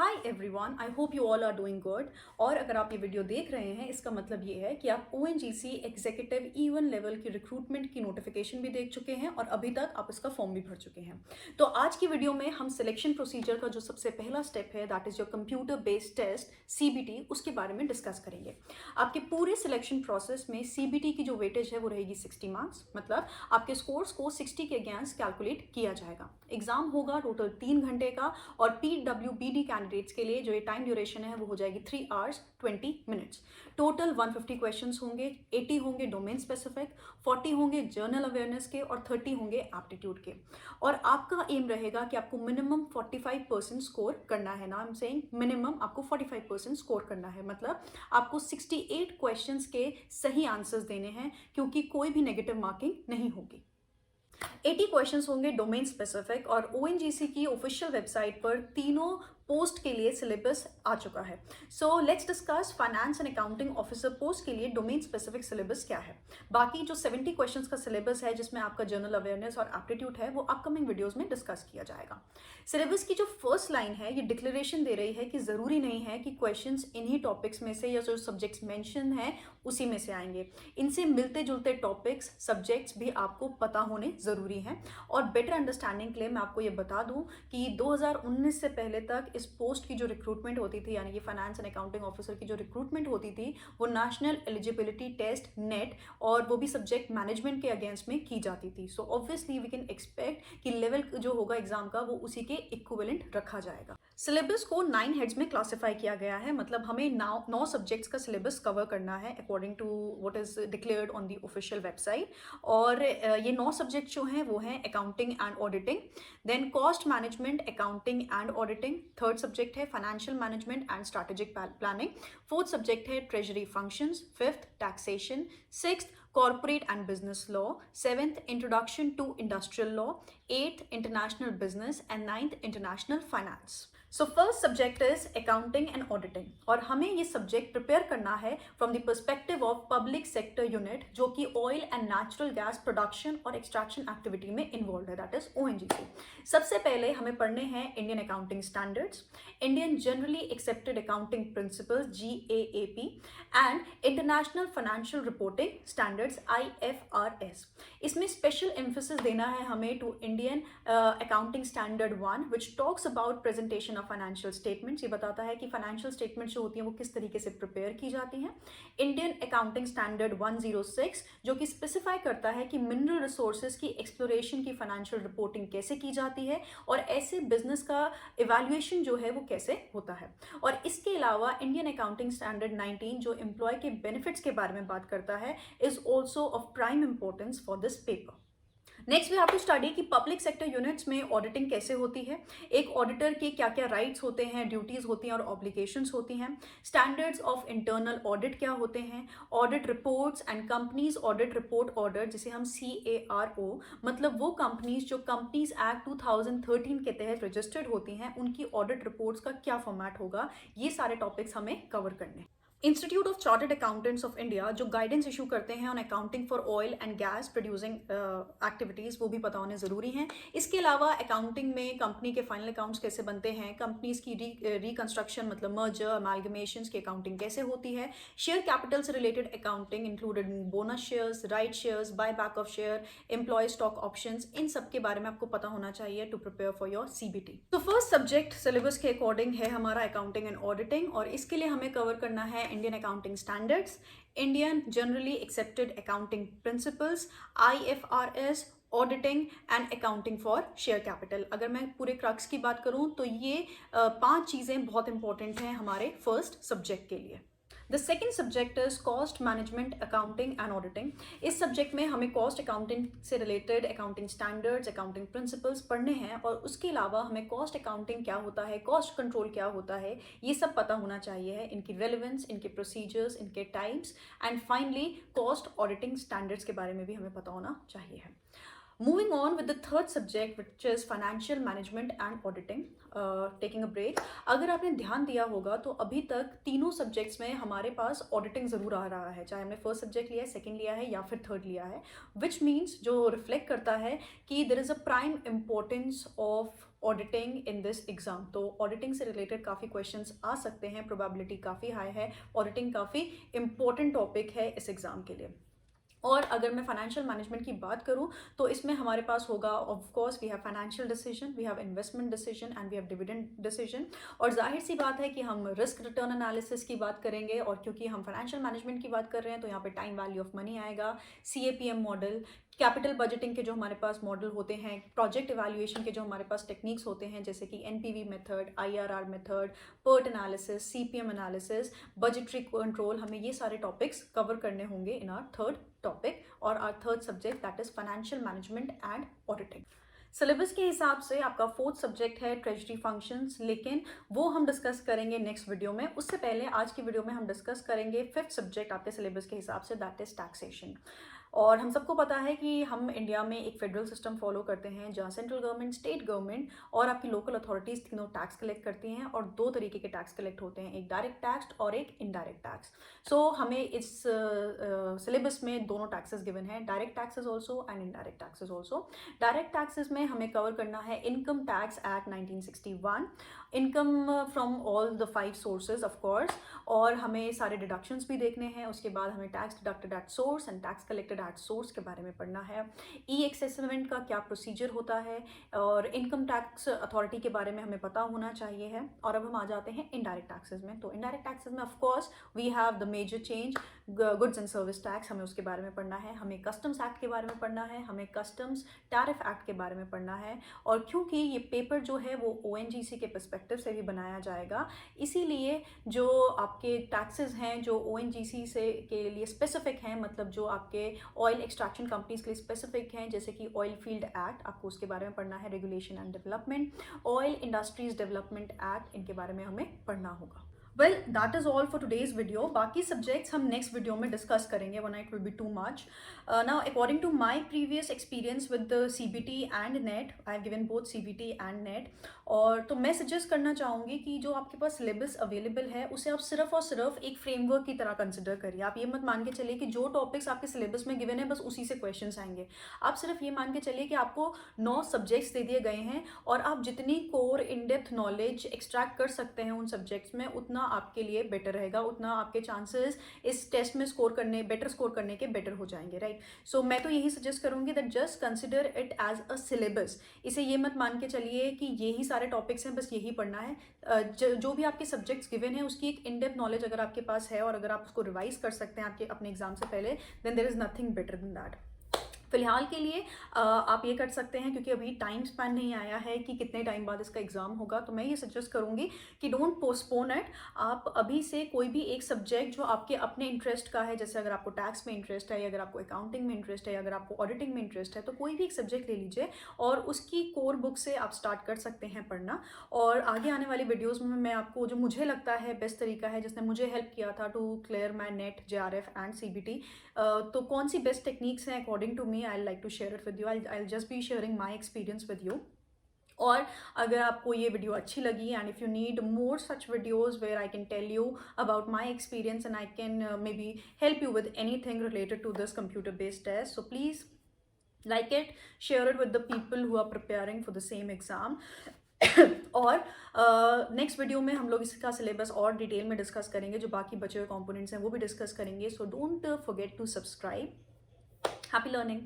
Hi everyone, I hope you all are doing good. और अगर आप ये वीडियो देख रहे हैं, इसका मतलब ये है कि आप ONGC एग्जीक्यूटिव E1 लेवल की रिक्रूटमेंट की नोटिफिकेशन भी देख चुके हैं और अभी तक आप इसका फॉर्म भी भर चुके हैं। तो आज की वीडियो में हम सिलेक्शन प्रोसीजर का जो सबसे पहला स्टेप है, that is your computer based test CBT, उसके बारे में डिस्कस करेंगे। आपके पूरे सिलेक्शन प्रोसेस में CBT की जो वेटेज है वो रहेगी 60 मार्क्स, मतलब आपके स्कोर्स को 60 के अगेंस्ट कैलकुलेट किया जाएगा। एग्जाम होगा टोटल 3 घंटे का और PWBD कैंडिडेट्स के लिए जो ये टाइम ड्यूरेशन है वो हो जाएगी 3 hours 20 minutes। टोटल 150 क्वेश्चंस होंगे, 80 होंगे डोमेन स्पेसिफिक, 40 होंगे जर्नल अवेयरनेस के और 30 होंगे एप्टीट्यूड के। और आपका एम रहेगा कि आपको मिनिमम 45% स्कोर करना है। ना आई एम सेइंग मिनिमम आपको 45% स्कोर करना है, मतलब आपको 68 क्वेश्चंस के सही आंसर्स देने हैं, क्योंकि कोई भी नेगेटिव मार्किंग नहीं होगी। 80 क्वेश्चंस होंगे डोमेन स्पेसिफिक और ONGC की ऑफिशियल वेबसाइट पर तीनों पोस्ट के लिए सिलेबस आ चुका है। So let's discuss finance and accounting officer post के लिए डोमेन स्पेसिफिक सिलेबस क्या है। बाकी जो 70 क्वेश्चंस का सिलेबस है जिसमें आपका जनरल अवेयरनेस और एप्टीट्यूड है वो अपकमिंग वीडियोस में डिस्कस किया जाएगा। सिलेबस की जो फर्स्ट लाइन है ये डिक्लेरेशन दे रही है कि ज़रूरी नहीं है कि क्वेश्चंस इन्हीं टॉपिक्स में से या जो सब्जेक्ट्स मेंशन है उसी में से आएंगे। इनसे मिलते जुलते टॉपिक्स सब्जेक्ट्स भी आपको पता होने ज़रूरी हैं। और बेटर अंडरस्टैंडिंग के लिए मैं आपको ये बता दूं कि 2019 से पहले तक इस पोस्ट की जो रिक्रूटमेंट होती थी, यानी कि फाइनेंस एंड अकाउंटिंग ऑफिसर की जो रिक्रूटमेंट होती थी, वो नेशनल एलिजिबिलिटी टेस्ट नेट और वो भी सब्जेक्ट मैनेजमेंट के अगेंस्ट में की जाती थी। So obviously we can expect कि लेवल जो होगा एग्जाम का वो उसी के इक्विवेलेंट रखा जाएगा। सिलेबस को 9 हेड्स में क्लासिफाई किया गया है, मतलब हमें 9 सब्जेक्ट्स का सिलेबस कवर करना है according to what is declared on the official website. और ये 9 सब्जेक्ट जो हैं वो हैं accounting and auditing, then cost management, accounting and auditing, third subject है financial management and strategic planning, fourth subject है treasury functions, fifth taxation, sixth corporate and business law, seventh introduction to industrial law, eighth international business and ninth international finance. So first subject is accounting and auditing और हमें ये subject prepare करना है from the perspective of public sector unit, जो कि oil and natural gas production और extraction activity में involve है, दैट इज ONGC। सबसे पहले हमें पढ़ने हैं Indian accounting standards, Indian generally accepted accounting principles GAAP and international financial reporting standards IFRS। इसमें स्पेशल एम्फेसिस देना है हमें to Indian accounting standard 1 which talks about presentation financial statements. ये बताता है कि फाइनेंशियल स्टेटमेंट्स जो होती हैं वो किस तरीके से प्रिपेयर की जाती हैं। इंडियन अकाउंटिंग स्टैंडर्ड 106 जो कि स्पेसिफाई करता है कि मिनरल रिसोर्सेज की एक्सप्लोरेशन की फाइनेंशियल रिपोर्टिंग कैसे की जाती है और ऐसे बिजनेस का इवैल्यूएशन जो है वो कैसे होता है। और इसके अलावा इंडियन अकाउंटिंग स्टैंडर्ड 19 जो एम्प्लॉय के बेनिफिट्स के बारे में बात करता है is also of prime importance for this paper. Next we have to study कि पब्लिक सेक्टर यूनिट्स में ऑडिटिंग कैसे होती है, एक ऑडिटर के क्या क्या राइट्स होते हैं, ड्यूटीज होती हैं और ऑब्लिगेशंस होती हैं, स्टैंडर्ड्स ऑफ इंटरनल ऑडिट क्या होते हैं, audit reports and companies audit report order जिसे हम CARO, मतलब वो कंपनीज जो कंपनीज एक्ट 2013 के तहत रजिस्टर्ड होती हैं उनकी ऑडिट रिपोर्ट्स का क्या फॉर्मेट होगा, ये सारे टॉपिक्स हमें कवर करने। Institute of chartered accountants of India जो गाइडेंस इशू करते हैं on accounting for oil and gas producing activities, वो भी पता होने ज़रूरी हैं। इसके अलावा अकाउंटिंग में कंपनी के फाइनल अकाउंट्स कैसे बनते हैं, कंपनीज की रिकंस्ट्रक्शन मतलब मर्जर अमालगमेशंस की अकाउंटिंग कैसे होती है, शेयर कैपिटल से related accounting included bonus shares, right shares, buy back of share, employ stock options, इन सब के बारे में आपको पता होना चाहिए to prepare for your CBT। तो फर्स्ट सब्जेक्ट सिलेबस के अकॉर्डिंग है हमारा अकाउंटिंग एंड ऑडिटिंग और इसके लिए हमें कवर करना है Indian accounting standards, Indian generally accepted accounting principles, IFRS, auditing and accounting for share capital. अगर मैं पूरे क्रक्स की बात करूं तो ये 5 चीज़ें बहुत इंपॉर्टेंट हैं हमारे फर्स्ट सब्जेक्ट के लिए। The second subject is cost management accounting and auditing. इस सब्जेक्ट में हमें कॉस्ट अकाउंटिंग से related accounting standards, accounting principles पढ़ने हैं और उसके अलावा हमें कॉस्ट अकाउंटिंग क्या होता है, कॉस्ट कंट्रोल क्या होता है, ये सब पता होना चाहिए है, इनकी रेलेवेंस, इनके प्रोसीजर्स, इनके types and finally cost auditing standards के बारे में भी हमें पता होना चाहिए है। Moving on with the third subject which is financial management and auditing, taking a break। अगर आपने ध्यान दिया होगा तो अभी तक तीनों सब्जेक्ट्स में हमारे पास ऑडिटिंग ज़रूर आ रहा है, चाहे हमने फर्स्ट सब्जेक्ट लिया है, सेकंड लिया है या फिर थर्ड लिया है, विच मीन्स जो रिफ्लेक्ट करता है कि there is a prime importance of auditing in this exam. तो ऑडिटिंग से रिलेटेड काफ़ी क्वेश्चंस आ सकते हैं, प्रोबेबिलिटी काफ़ी हाई है, ऑडिटिंग काफ़ी इंपॉर्टेंट टॉपिक है इस एग्ज़ाम के लिए। और अगर मैं फाइनेंशियल मैनेजमेंट की बात करूं तो इसमें हमारे पास होगा, of course we have financial decision, we have investment decision and we have dividend decision. और जाहिर सी बात है कि हम रिस्क रिटर्न एनालिसिस की बात करेंगे, और क्योंकि हम फाइनेंशियल मैनेजमेंट की बात कर रहे हैं तो यहाँ पे टाइम वैल्यू ऑफ मनी आएगा, CAPM मॉडल, कैपिटल बजटिंग के जो हमारे पास मॉडल होते हैं, प्रोजेक्ट इवैल्यूएशन के जो हमारे पास टेक्निक्स होते हैं जैसे कि NPV method, IRR method, PERT analysis, CPM analysis, budgetary control, हमें ये सारे टॉपिक्स कवर करने होंगे इन आवर थर्ड टॉपिक और our third subject that is financial management and auditing. Syllabus के हिसाब से आपका फोर्थ सब्जेक्ट है ट्रेजरी फंक्शंस, लेकिन वो हम डिस्कस करेंगे नेक्स्ट वीडियो में। उससे पहले आज की वीडियो में हम डिस्कस करेंगे फिफ्थ सब्जेक्ट आपके सिलेबस के हिसाब से, दैट इज टैक्सेशन। और हम सबको पता है कि हम इंडिया में एक फेडरल सिस्टम फॉलो करते हैं जहाँ सेंट्रल गवर्नमेंट, स्टेट गवर्नमेंट और आपकी लोकल अथॉरिटीज़ तीनों टैक्स कलेक्ट करती हैं, और दो तरीके के टैक्स कलेक्ट होते हैं, एक डायरेक्ट टैक्स और एक इनडायरेक्ट टैक्स। सो हमें इस सिलेबस में दोनों टैक्सेस गिवन हैं, direct taxes also and indirect taxes also. Direct taxes में हमें कवर करना है income tax act 1961, income from all the 5 sources of course, और हमें सारे डिडक्शंस भी देखने हैं। उसके बाद हमें tax deducted at source and tax collected at source के बारे में पढ़ना है, E-असेसमेंट का क्या प्रोसीजर होता है, और इनकम टैक्स अथॉरिटी के बारे में हमें पता होना चाहिए है। और अब हम आ जाते हैं इनडायरेक्ट टैक्सेस में। तो इनडायरेक्ट टैक्सेस में of course we have the major change, goods and service tax, हमें उसके बारे में पढ़ना है, हमें कस्टम्स एक्ट के बारे में पढ़ना है, हमें कस्टम्स टैरिफ एक्ट के बारे में पढ़ना है। और क्योंकि ये पेपर जो है वो ONGC के पर्सपेक्टिव से भी बनाया जाएगा, इसीलिए जो आपके टैक्सेस हैं जो ONGC से के लिए स्पेसिफिक हैं, मतलब जो आपके ऑयल एक्सट्रैक्शन कंपनीज के लिए स्पेसिफिक हैं, जैसे कि ऑयल फील्ड एक्ट, आपको उसके बारे में पढ़ना है, regulation and development, oil industries development act, इनके बारे में हमें पढ़ना होगा। Well that is all for today's video. बाकी सब्जेक्ट्स हम नेक्स्ट वीडियो में डिस्कस करेंगे, वरना it will be too much. Now according to my previous experience with the CBT and NET, I have given both CBT and NET, और तो मैं suggest करना चाहूँगी कि जो आपके पास सिलेबस अवेलेबल है उसे आप सिर्फ और सिर्फ एक फ्रेमवर्क की तरह कंसिडर करिए। आप ये मत मान के चलिए कि जो टॉपिक्स आपके सिलेबस में गिवन है बस उसी से क्वेश्चंस आएंगे। आप सिर्फ ये मान के चलिए कि आपको 9 सब्जेक्ट्स दे दिए गए हैं, और आप जितनी core in depth knowledge extract कर सकते हैं उन सब्जेक्ट्स में, उतना आपके लिए बेटर रहेगा, उतना आपके चांसेस इस टेस्ट में बेटर स्कोर करने के बेटर हो जाएंगे, राइट। सो मैं तो यही सजेस्ट करूंगी that just consider it as a syllabus. इसे ये मत मान के चलिए कि यही सारे टॉपिक्स हैं, बस यही पढ़ना है। जो भी आपके सब्जेक्ट्स गिवन है उसकी एक इन डेप्थ नॉलेज अगर आपके पास है, और अगर आप उसको रिवाइज कर सकते हैं आपके अपने एग्जाम से पहले, then there is nothing better than that. फिलहाल के लिए आप ये कर सकते हैं, क्योंकि अभी टाइम स्पैन नहीं आया है कि कितने टाइम बाद इसका एग्ज़ाम होगा, तो मैं ये सजेस्ट करूँगी कि डोंट पोस्टपोन इट। आप अभी से कोई भी एक सब्जेक्ट जो आपके अपने इंटरेस्ट का है, जैसे अगर आपको टैक्स में इंटरेस्ट है, या अगर आपको अकाउंटिंग में इंटरेस्ट है, या अगर आपको ऑडिटिंग में इंटरेस्ट है, तो कोई भी एक सब्जेक्ट ले लीजिए और उसकी कोर बुक से आप स्टार्ट कर सकते हैं पढ़ना। और आगे आने वाली वीडियोज़ में मैं आपको जो मुझे लगता है बेस्ट तरीका है, जिसने मुझे हेल्प किया था to clear my NET, JRF and CBT, तो कौन सी बेस्ट टेक्निक्स हैं according to me, I like to share it with you. I'll just be sharing my experience with you. और अगर आपको ये वीडियो अच्छी लगी, and if you need more such videos where I can tell you about my experience and I can may be help you with anything related to this computer based test, so please like it, share it with the people who are preparing for the same exam. और next video में हम लोग इसका syllabus और detail में discuss करेंगे, जो बाकी बचे हुए कंपोनेंट्स हैं वो भी डिस्कस करेंगे। So don't forget to subscribe. Happy learning.